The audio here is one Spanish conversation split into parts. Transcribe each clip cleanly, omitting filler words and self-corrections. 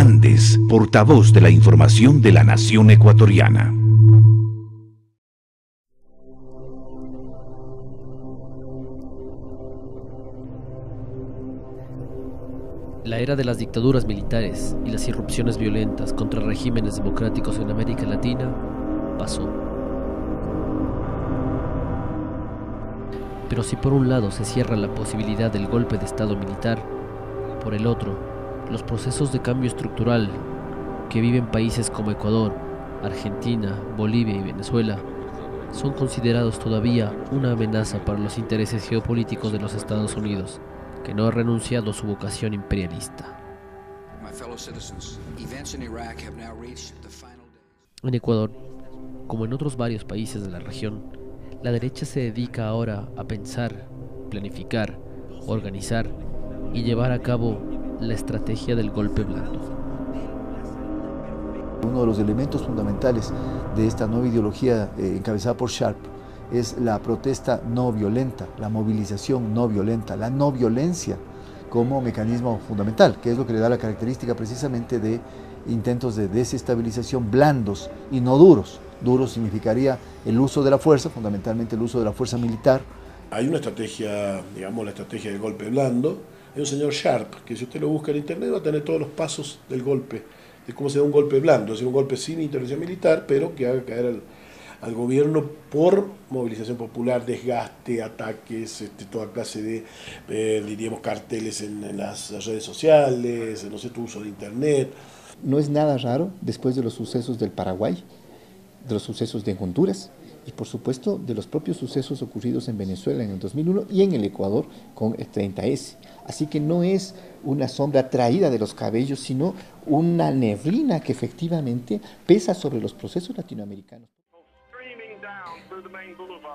Andes, portavoz de la información de la nación ecuatoriana. La era de las dictaduras militares y las irrupciones violentas contra regímenes democráticos en América Latina pasó. Pero si por un lado se cierra la posibilidad del golpe de Estado militar, por el otro, los procesos de cambio estructural que viven países como Ecuador, Argentina, Bolivia y Venezuela son considerados todavía una amenaza para los intereses geopolíticos de los Estados Unidos, que no ha renunciado a su vocación imperialista. En Ecuador, como en otros varios países de la región, la derecha se dedica ahora a pensar, planificar, organizar y llevar a cabo la estrategia del golpe blando. Uno de los elementos fundamentales de esta nueva ideología encabezada por Sharp es la protesta no violenta, la movilización no violenta, la no violencia como mecanismo fundamental, que es lo que le da la característica precisamente de intentos de desestabilización blandos y no duros. Duros significaría el uso de la fuerza, fundamentalmente el uso de la fuerza militar. Hay una estrategia, digamos la estrategia del golpe blando. Hay un señor Sharp, que si usted lo busca en internet va a tener todos los pasos del golpe, de cómo se da un golpe blando, es decir, un golpe sin intervención militar, pero que haga caer al gobierno por movilización popular, desgaste, ataques, toda clase de, diríamos, carteles en las redes sociales, no sé, tu uso de internet. No es nada raro después de los sucesos del Paraguay, de los sucesos de Honduras y por supuesto de los propios sucesos ocurridos en Venezuela en el 2001 y en el Ecuador con el 30S. Así que no es una sombra traída de los cabellos, sino una neblina que efectivamente pesa sobre los procesos latinoamericanos.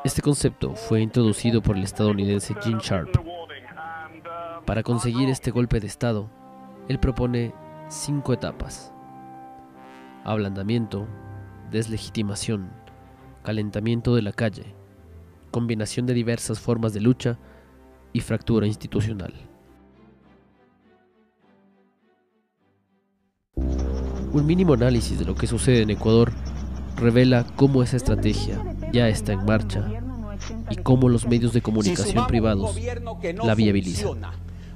Este concepto fue introducido por el estadounidense Gene Sharp. Para conseguir este golpe de Estado, él propone 5 etapas: ablandamiento, deslegitimación, calentamiento de la calle, combinación de diversas formas de lucha y fractura institucional. Un mínimo análisis de lo que sucede en Ecuador revela cómo esa estrategia ya está en marcha y cómo los medios de comunicación privados la viabilizan.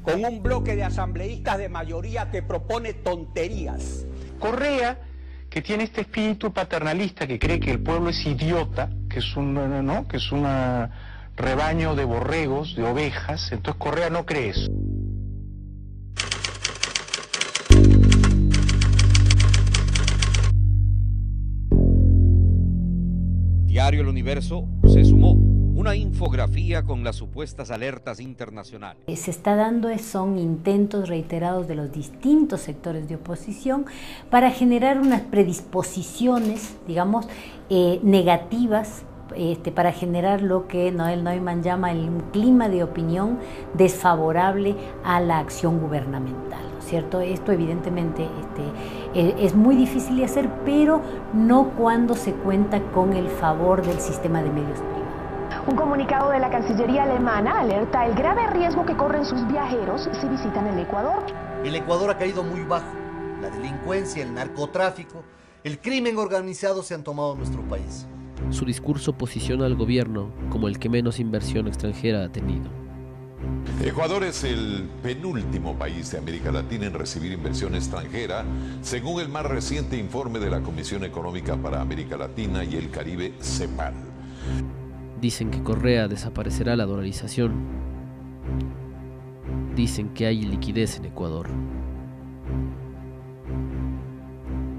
Con un bloque de asambleístas de mayoría que propone tonterías. Correa, que tiene este espíritu paternalista, que cree que el pueblo es idiota, que es un rebaño de borregos, de ovejas, entonces Correa no cree eso. Diario El Universo se sumó una infografía con las supuestas alertas internacionales. Se está dando son intentos reiterados de los distintos sectores de oposición para generar unas predisposiciones, digamos, negativas, para generar lo que Noel Neumann llama el clima de opinión desfavorable a la acción gubernamental, ¿no es cierto? Esto evidentemente es muy difícil de hacer, pero no cuando se cuenta con el favor del sistema de medios privados. Un comunicado de la Cancillería alemana alerta el grave riesgo que corren sus viajeros si visitan el Ecuador. El Ecuador ha caído muy bajo. La delincuencia, el narcotráfico, el crimen organizado se han tomado nuestro país. Su discurso posiciona al gobierno como el que menos inversión extranjera ha tenido. Ecuador es el penúltimo país de América Latina en recibir inversión extranjera, según el más reciente informe de la Comisión Económica para América Latina y el Caribe, CEPAL. Dicen que Correa desaparecerá la dolarización. Dicen que hay liquidez en Ecuador.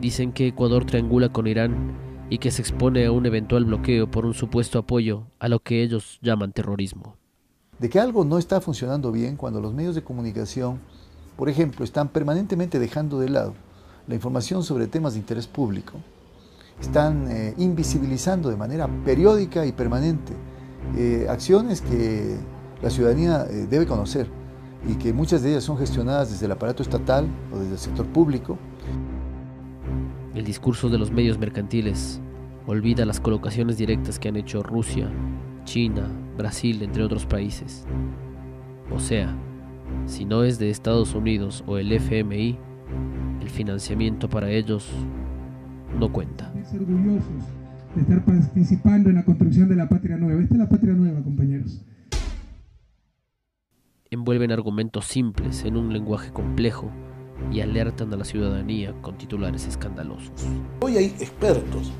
Dicen que Ecuador triangula con Irán y que se expone a un eventual bloqueo por un supuesto apoyo a lo que ellos llaman terrorismo. De que algo no está funcionando bien cuando los medios de comunicación, por ejemplo, están permanentemente dejando de lado la información sobre temas de interés público, están invisibilizando de manera periódica y permanente acciones que la ciudadanía debe conocer y que muchas de ellas son gestionadas desde el aparato estatal o desde el sector público. El discurso de los medios mercantiles olvida las colocaciones directas que han hecho Rusia, China, Brasil, entre otros países. O sea, si no es de Estados Unidos o el FMI, el financiamiento para ellos no cuenta. Orgullosos de estar participando en la construcción de la patria nueva. Esta es la patria nueva, compañeros. Envuelven argumentos simples en un lenguaje complejo y alertan a la ciudadanía con titulares escandalosos. Hoy hay expertos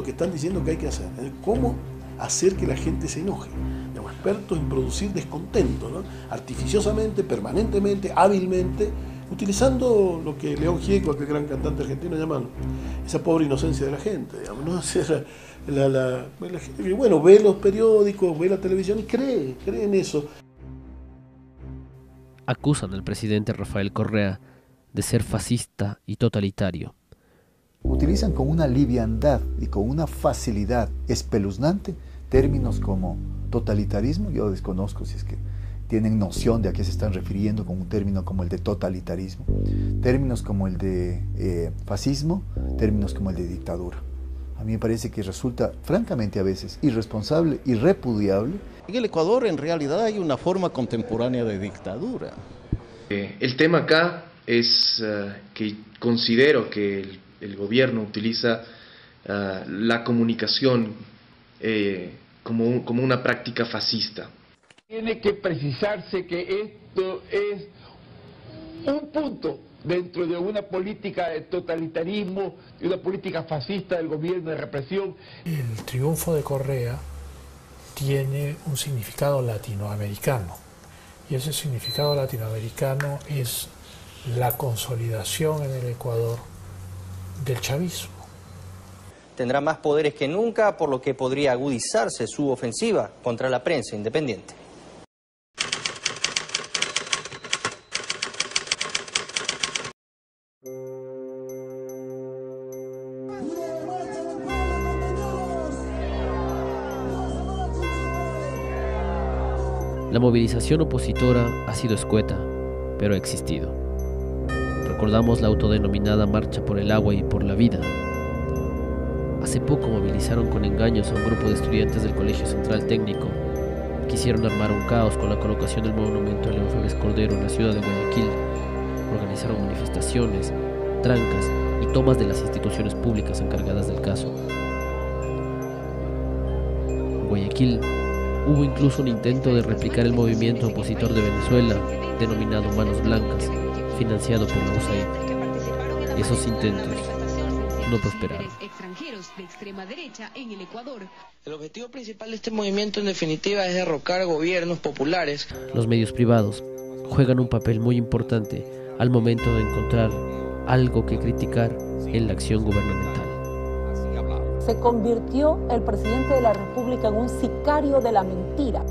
que están diciendo que hay que hacer, cómo hacer que la gente se enoje, expertos en producir descontento, ¿no? Artificiosamente, permanentemente, hábilmente, utilizando lo que León Gieco, aquel gran cantante argentino, llaman esa pobre inocencia de la gente, digamos, ¿no? La gente que, bueno, ve los periódicos, ve la televisión y cree en eso. Acusan al presidente Rafael Correa de ser fascista y totalitario. Utilizan con una liviandad y con una facilidad espeluznante términos como totalitarismo. Yo desconozco si es que tienen noción de a qué se están refiriendo con un término como el de totalitarismo, términos como el de fascismo, términos como el de dictadura. A mí me parece que resulta francamente a veces irresponsable y repudiable. En el Ecuador en realidad hay una forma contemporánea de dictadura. El tema acá es que considero que el gobierno utiliza la comunicación como una práctica fascista. Tiene que precisarse que esto es un punto dentro de una política de totalitarismo, de una política fascista del gobierno de represión. El triunfo de Correa tiene un significado latinoamericano, y ese significado latinoamericano es la consolidación en el Ecuador del chavismo. Tendrá más poderes que nunca, por lo que podría agudizarse su ofensiva contra la prensa independiente. La movilización opositora ha sido escueta, pero ha existido. Recordamos la autodenominada Marcha por el Agua y por la Vida. Hace poco movilizaron con engaños a un grupo de estudiantes del Colegio Central Técnico. Quisieron armar un caos con la colocación del monumento a León Febres Cordero en la ciudad de Guayaquil. Organizaron manifestaciones, trancas y tomas de las instituciones públicas encargadas del caso. En Guayaquil hubo incluso un intento de replicar el movimiento opositor de Venezuela, denominado Manos Blancas, financiado por la USAID. Esos intentos no prosperaron. El objetivo principal de este movimiento, en definitiva, es derrocar gobiernos populares. Los medios privados juegan un papel muy importante al momento de encontrar algo que criticar en la acción gubernamental. Se convirtió el presidente de la República en un sicario de la mentira.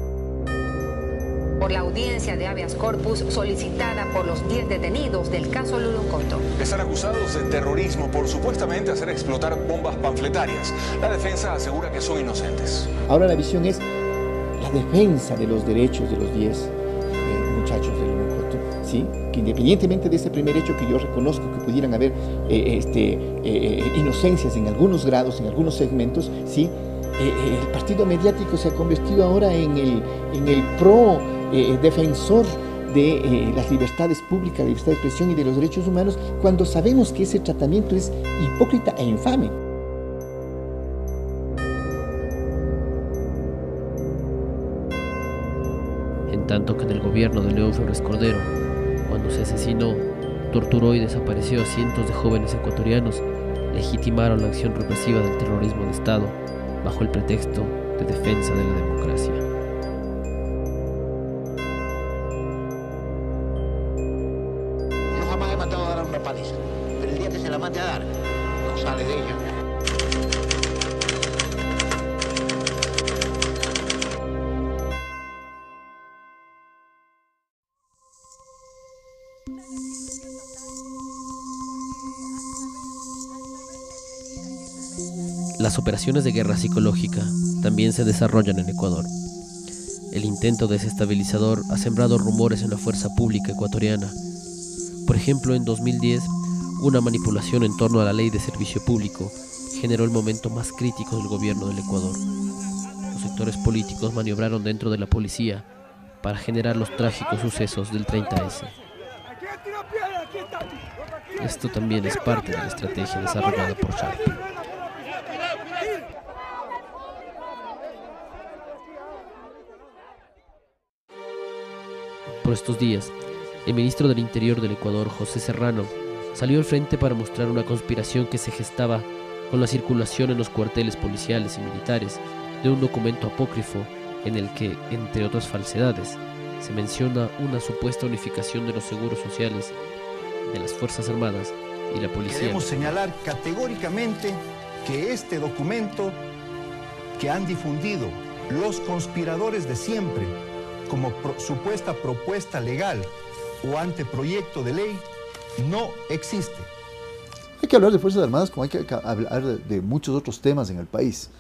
Por la audiencia de habeas corpus solicitada por los 10 detenidos del caso Lulucoto. Están acusados de terrorismo por supuestamente hacer explotar bombas panfletarias. La defensa asegura que son inocentes. Ahora la visión es la defensa de los derechos de los 10 muchachos de Lulucoto, ¿sí? Que independientemente de ese primer hecho que yo reconozco que pudieran haber inocencias en algunos grados, en algunos segmentos, ¿sí? El partido mediático se ha convertido ahora en el pro defensor de las libertades públicas, la libertad de expresión y de los derechos humanos, cuando sabemos que ese tratamiento es hipócrita e infame. En tanto que en el gobierno de León Febres Cordero, cuando se asesinó, torturó y desapareció a cientos de jóvenes ecuatorianos, legitimaron la acción represiva del terrorismo de Estado bajo el pretexto de defensa de la democracia. Yo jamás he mandado a dar una paliza, pero el día que se la mande a dar, no sale de ella. Las operaciones de guerra psicológica también se desarrollan en Ecuador. El intento desestabilizador ha sembrado rumores en la fuerza pública ecuatoriana. Por ejemplo, en 2010, una manipulación en torno a la ley de servicio público generó el momento más crítico del gobierno del Ecuador. Los sectores políticos maniobraron dentro de la policía para generar los trágicos sucesos del 30S. Esto también es parte de la estrategia desarrollada por Sharp. Por estos días, el ministro del Interior del Ecuador, José Serrano, salió al frente para mostrar una conspiración que se gestaba con la circulación en los cuarteles policiales y militares de un documento apócrifo en el que, entre otras falsedades, se menciona una supuesta unificación de los seguros sociales de las Fuerzas Armadas y la policía. Queremos señalar categóricamente que este documento que han difundido los conspiradores de siempre como supuesta propuesta legal o anteproyecto de ley no existe. Hay que hablar de Fuerzas Armadas como hay que hablar de muchos otros temas en el país.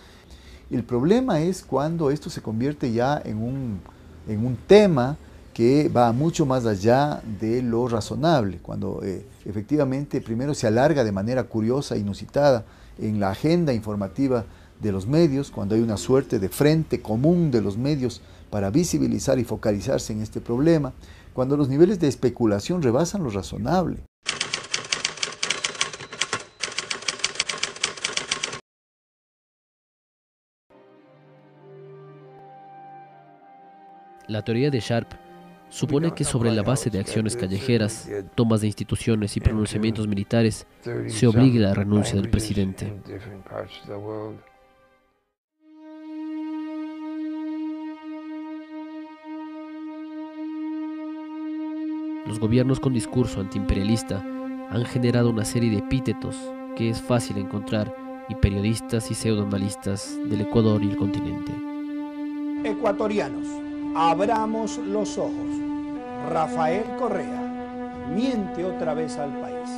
El problema es cuando esto se convierte ya en un tema que va mucho más allá de lo razonable, cuando efectivamente primero se alarga de manera curiosa, inusitada, en la agenda informativa de los medios, cuando hay una suerte de frente común de los medios para visibilizar y focalizarse en este problema, cuando los niveles de especulación rebasan lo razonable. La teoría de Sharp supone que sobre la base de acciones callejeras, tomas de instituciones y pronunciamientos militares, se obligue la renuncia del presidente. Los gobiernos con discurso antiimperialista han generado una serie de epítetos que es fácil encontrar en periodistas y pseudoanalistas del Ecuador y el continente. Ecuatorianos, abramos los ojos. Rafael Correa miente otra vez al país.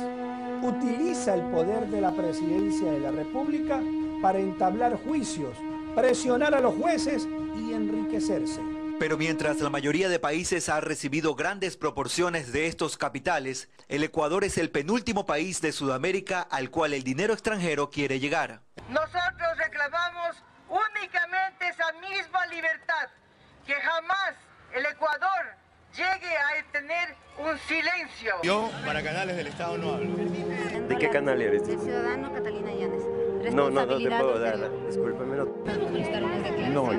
Utiliza el poder de la presidencia de la República para entablar juicios, presionar a los jueces y enriquecerse. Pero mientras la mayoría de países ha recibido grandes proporciones de estos capitales, el Ecuador es el penúltimo país de Sudamérica al cual el dinero extranjero quiere llegar. Nosotros reclamamos únicamente esa misma libertad, que jamás el Ecuador llegue a tener un silencio. Yo para canales del Estado no hablo. ¿De qué canal eres? El Ciudadano Catalina Llanes. No te puedo dar, discúlpame. No,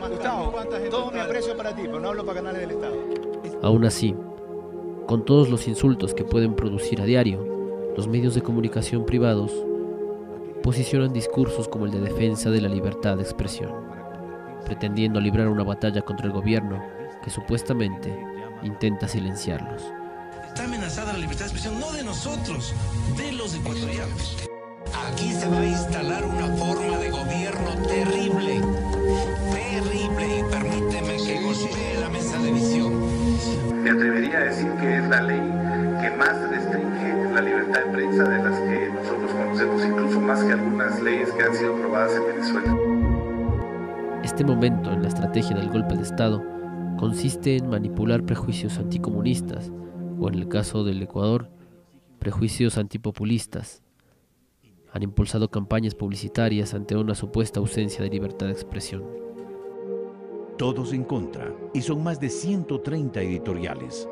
Gustavo, todo mi aprecio para ti, pero no hablo para canales del Estado. Aún así, con todos los insultos que pueden producir a diario, los medios de comunicación privados posicionan discursos como el de defensa de la libertad de expresión, pretendiendo librar una batalla contra el gobierno que supuestamente intenta silenciarlos. Está amenazada la libertad de expresión, no de nosotros, de los ecuatorianos. Aquí se va a instalar una forma de gobierno terrible, y permíteme que golpee la mesa de visión. Me atrevería a decir que es la ley que más restringe la libertad de prensa de las que nosotros conocemos, incluso más que algunas leyes que han sido aprobadas en Venezuela. Este momento en la estrategia del golpe de Estado consiste en manipular prejuicios anticomunistas, o en el caso del Ecuador, prejuicios antipopulistas. Han impulsado campañas publicitarias ante una supuesta ausencia de libertad de expresión. Todos en contra, y son más de 130 editoriales.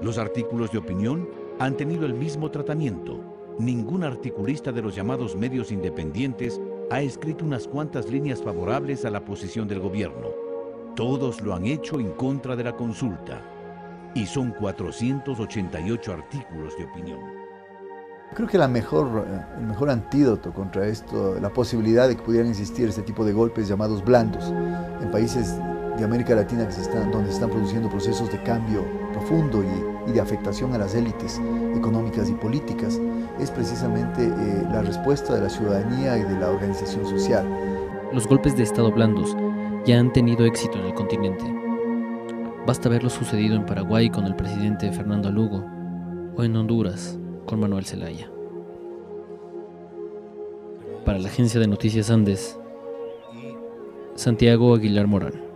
Los artículos de opinión han tenido el mismo tratamiento. Ningún articulista de los llamados medios independientes ha escrito unas cuantas líneas favorables a la posición del gobierno. Todos lo han hecho en contra de la consulta. Y son 488 artículos de opinión. Creo que el mejor antídoto contra esto, la posibilidad de que pudieran existir este tipo de golpes llamados blandos en países de América Latina donde se están produciendo procesos de cambio profundo y de afectación a las élites económicas y políticas, es precisamente la respuesta de la ciudadanía y de la organización social. Los golpes de Estado blandos ya han tenido éxito en el continente. Basta ver lo sucedido en Paraguay con el presidente Fernando Lugo o en Honduras con Manuel Zelaya. Para la agencia de noticias Andes, Santiago Aguilar Morán.